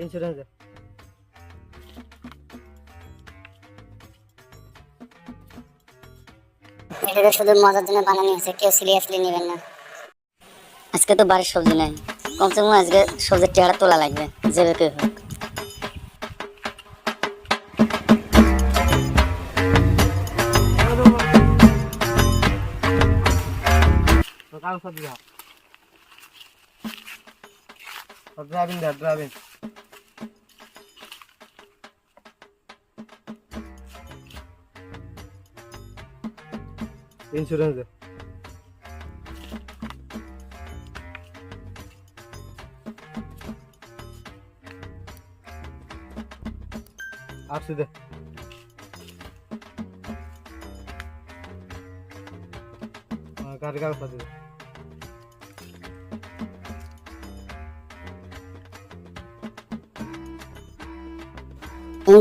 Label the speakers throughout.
Speaker 1: Insurance
Speaker 2: এটা তো শুধু মজার জন্য বানানো হয়েছে, কেউ সিরিয়াসলি নেবেন না। আজকে তো বাড়ির সবজি নাই, কমসে কম আজকে সবজির চেহারা তোলা লাগবে, যেভাবে কেউ হোক।
Speaker 1: ড্রাইভিং ইন্স্যুরেন্স আসছে দে গাড়ি কাগজ পাতি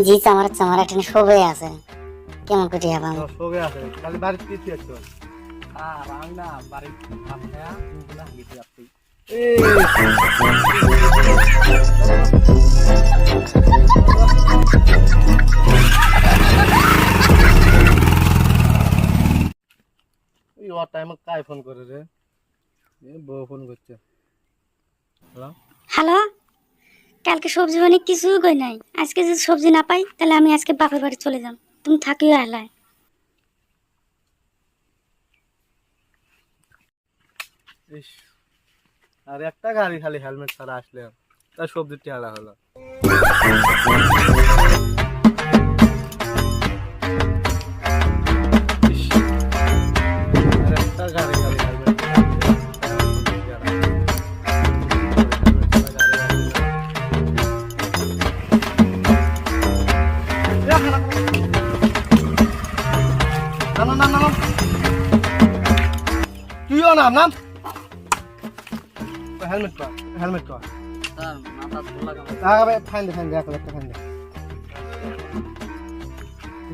Speaker 2: জি চামারা চামারা টেনে শোবে আছে, কেমন করে হবে আমি
Speaker 1: সবে আছে খালি বাড়িতে কিছু আছে
Speaker 3: আর আমি না বাড়ির খায়া দুগুলা হাগিতে আপনি
Speaker 1: এই ওর টাইমে কাই ফোন করে রে বউ ফোন করছে হ্যালো
Speaker 2: হ্যালো, কালকে সবজি অনেক কিছু কই নাই, আজকে যদি সবজি না পাই তাহলে আমি আজকে বাপের বাড়ি চলে যাব, তুমি থাকিও আলায়।
Speaker 1: ইস আর একটা গাড়ি খালি হেলমেট ছাড়া আসলে তার সবজির টেহারা হলো ইস, আর একটা গাড়ি খালি হেলমেট নাম তুইও নাম হেলমেট কর
Speaker 3: স্যার মাথা ধোলা কাম
Speaker 1: ফাইন দে এক লাখ ফাইন দে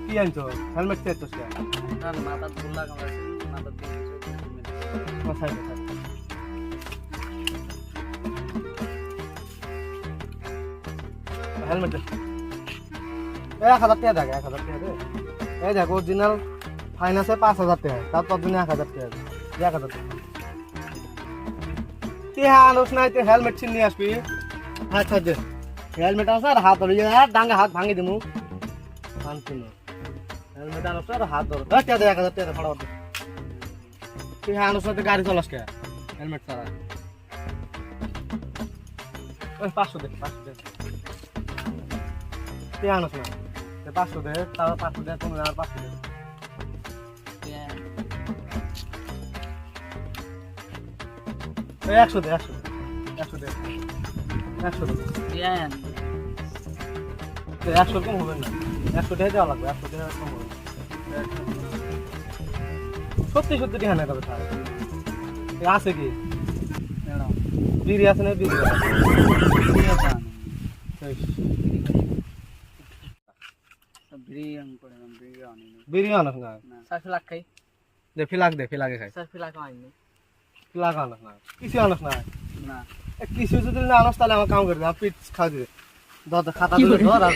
Speaker 1: কি আনছো হেলমেট কে তো
Speaker 3: স্যার মাথা ধোলা কাম মাথা দিয়ে
Speaker 1: মাথায় হেলমেট 1000 টাকা দেখ 1000 টাকা দে এই দেখ অরিজিনাল ফাইন আছে 5000 টাকা তার তোর জন্য 1000 টাকা 1000 টাকা কি হালস নাই তুই হেলমেট ছিন নিয়ে আসবি আচ্ছা দে হেলমেট আছে আর হাত ধরে ডাঙ্গা হাত ভাঙি দিমু আনছি না হেলমেট আনছ আর হাত ধর 10 টাকা 1000 টাকা ফড়া দে তুই হালস না গাড়ি চালাস কে হেলমেট ছাড়া ওই 500 দে তুই হালস না 500 দে তাও 500 দে তুমি আর 500 দে 100 দে 100 কম হবে না 100 টাকা দেওয়া লাগবে 100 টাকা কম হবে সত্যি টাকা না তবে স্যার আছে কি বিড়ি আছে না বিড়ি বিড়ি আনস না
Speaker 3: স্যার ফিলাক খাই
Speaker 1: দে ফিলাকে খাই
Speaker 3: স্যার ফিলাক আইনি
Speaker 1: ফিলাক আনস না কিছু আনস না
Speaker 3: না
Speaker 1: কিছু যদি না আনস তাহলে আমার কাম করে দে পিট খাওয়া দিবে খাতা ধর আর